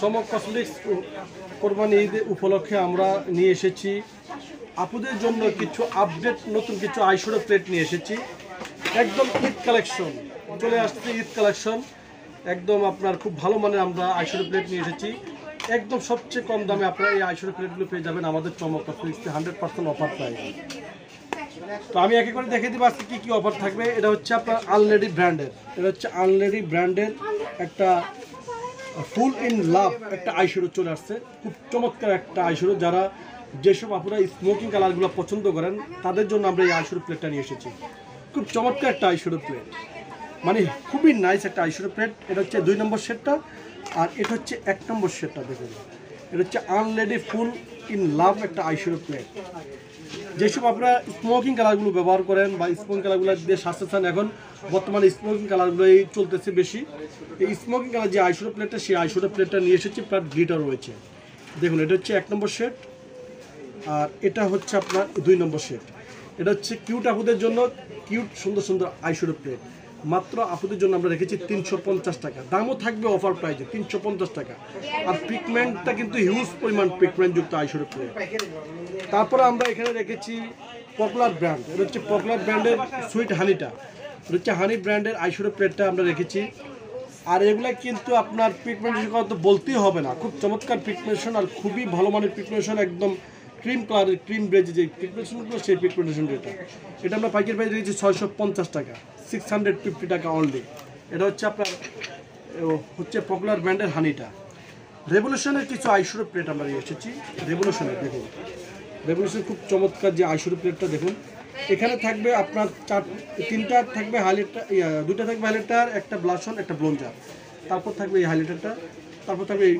চমক কসমেটিক্স কোরবানি ঈদ উপলক্ষে আমরা নিয়ে এসেছি আপুদের জন্য কিছু আপডেট নতুন কিছু আইশ্যাডো প্লেট নিয়ে এসেছি। একদম ঈদ কালেকশন চলে আসছে, ঈদ কালেকশন একদম আপনার খুব ভালো মানের আমরা আইশ্যাডো প্লেট নিয়ে এসেছি। একদম সবচেয়ে কম দামে আপনারা এই আইশ্যাডো প্লেটগুলো পেয়ে যাবেন আমাদের চমক কসমেটিক্সে 100% অফার প্রাইস। তো আমি একে করে দেখে দিব আজকে কী কী অফার থাকবে। এটা হচ্ছে আপনার আনলেডি ব্র্যান্ডের, এটা হচ্ছে আনলেডি ব্র্যান্ডের একটা ফুল ইন লাভ একটা আইশ্যাডো চলে আসছে। খুব চমৎকার একটা আইশ্যাডো, যারা যেসব আপনারা স্মোকিং কালারগুলো পছন্দ করেন তাদের জন্য আমরা এই আইশ্যাডো প্লেটটা নিয়ে এসেছি। খুব চমৎকার একটা আইশ্যাডো প্লেট, মানে খুবই নাইস একটা আইশ্যাডো প্লেট। এটা হচ্ছে 2 নম্বর সেটটা, আর এটা হচ্ছে 1 নম্বর সেটটা। দেখুন এটা হচ্ছে আনলেডি ফুল ইন লাভ একটা আইশ্যাডো প্লেট। যেসব আপনারা স্মোকিং কালারগুলো ব্যবহার করেন বা স্মোকিং কালারগুলো দিয়ে সাজতে চান, এখন বর্তমানে স্মোকিং কালারগুলোই চলতেছে বেশি। এই স্মোকিং কালার যে আইশ্যাডো প্লেটটা, সেই আইশ্যাডো প্লেটটা নিয়ে এসেছি, প্লাস গ্লিটার রয়েছে। দেখুন এটা হচ্ছে 1 নম্বর সেট, আর এটা হচ্ছে আপনার 2 নম্বর সেট। এটা হচ্ছে কিউট আপুদের জন্য, কিউট সুন্দর সুন্দর আইশ্যাডো প্লেট। মাত্র আপুদের জন্য আমরা রেখেছি 350 টাকা, দামও থাকবে অফার প্রাইসে 350 টাকা। আর পিগমেন্টটা কিন্তু হিউজ পরিমাণ পিগমেন্টযুক্ত আইশ্যাডো প্লেট। তারপরে আমরা এখানে রেখেছি পপুলার ব্র্যান্ড, এটা হচ্ছে পপুলার ব্র্যান্ডের সুইট হানিটা, এটা হচ্ছে হানি ব্র্যান্ডের আইশ্যাডো প্লেটটা আমরা রেখেছি। আর এগুলা কিন্তু আপনার পিগমেন্টেশন কথা তো বলতেই হবে না, খুব চমৎকার পিগমেন্টেশন আর খুবই ভালো মানের পিগমেন্টেশন, একদম ক্রিম কালারের ক্রিম ব্রেজে যে পিগমেন্টেশনগুলো সেই পিগমেন্টেশন এটা আমরা পাইকারি প্রাইস রেখেছি 650 টাকা, 650 টাকা অনলি। এটা হচ্ছে আপনার পপুলার ব্র্যান্ডের হানিটা। রেভলিউশনের কিছু আইশ্যাডো প্লেট আমরা নিয়ে এসেছি। রেভলিউশনের দেখুন, রেভলিউশন খুব চমৎকার যে আইশ্যাডো প্লেটটা দেখুন। এখানে থাকবে আপনার 3টা থাকবে হাইলাইটার, 2টা থাকবে হাইলাইটার, একটা ব্লাশন, একটা ব্লোঞ্জার, তারপর থাকবে এই হাইলাইটারটা, তারপর থাকবে এই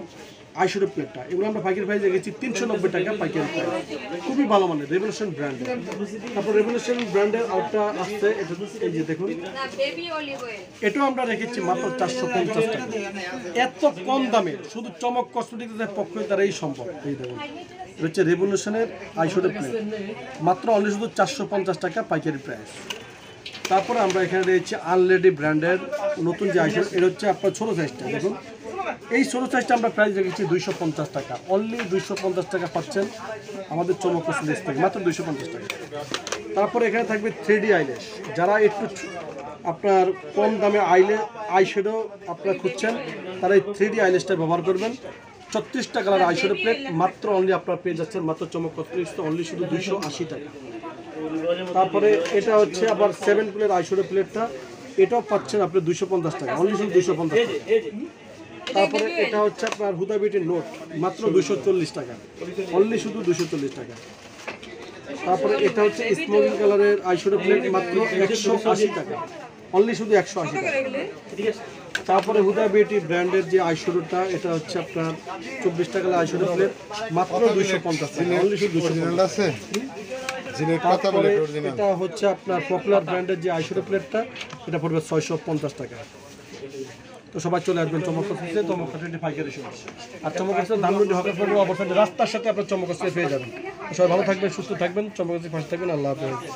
আইশ্যাডো প্লেটটা। এগুলো আমরা পাইকারি প্রাইস রেখেছি 390 টাকা পাইকারি প্রাইস, খুবই ভালো মানের রেভলিউশন ব্র্যান্ডের। তারপর রেভলিউশন ব্র্যান্ডের আউটটা আসছে, এটা এই যে দেখুন, এটাও আমরা রেখেছি মাত্র 450 টাকা। এত কম দামে শুধু চমক কসমেটিক্সের পক্ষে তারাই সম্ভব। এই দেখুন এটা হচ্ছে রেভলিউশনের আইশ্যাডো প্লেট, মাত্র অনলি শুধু 450 টাকা পাইকারি প্রাইস। তারপরে আমরা এখানে রয়েছে আনলেডি ব্র্যান্ডের নতুন যে আইশ্যাডো, এটা হচ্ছে আপনার ছোটো সাইজটা। দেখুন এই ছোটো সাইজটা আমরা প্রাইস রেখেছি 250 টাকা, অনলি 250 টাকা পাচ্ছেন আমাদের চমক কসমেটিক্স থেকে, মাত্র 250 টাকা। তারপরে এখানে থাকবে 3D আইল্যাশ, যারা একটু আপনার কম দামে আইশ্যাডো আপনারা খুঁজছেন তারা এই 3D আইল্যাশটা ব্যবহার করবেন। 36টা কালার আইশ্যাডো প্লেট, মাত্র অনলি আপনারা পেয়ে যাচ্ছেন মাত্র চমক কসমেটিক্স অনলি শুধু 280 টাকা। তারপরে এটা হচ্ছে আবার 7 কুলের আইশ্যাডো প্লেটটা, এটাও পাচ্ছেন আপনি 250 টাকা, অনলি শুধু 250 টাকা। তারপরে এটা হচ্ছে আপনার হুদা বিউটির নোট, মাত্র 240 টাকা, অনলি শুধু 240 টাকা। তারপরে এটা হচ্ছে স্মোকিং কালারের আইশ্যাডো প্লেট, মাত্র 180 টাকা, অনলি শুধু 180 টাকা। তারপরে হুদা বিউটি ব্র্যান্ডের যে আইশ্যাডোটা, এটা হচ্ছে আপনার 24 টাকা আইশ্যাডো প্লেট, মাত্র 250 টাকা, অনলি শুধু 250 টাকা। তারপরে এটা হচ্ছে আপনার পপুলার ব্র্যান্ডের যে আইশ্যাডো প্লেটটা, এটা পড়বে 650 টাকা। তো সবাই চলে আসবেন চমক কসমেটিক্সে, চমক কসমেটিক্স পাইকারি শপ। আর চমক কসমেটিক্স ধানমন্ডি হকার ফোর্ডের অবস্থান রাস্তার সাথে আপনার চমক কসমেটিক্স পেয়ে যাবেন। সবাই ভালো থাকবেন, সুস্থ থাকবেন, চমক কসমেটিক্স পাশে থাকবেন। আল্লাহ হাফেজ।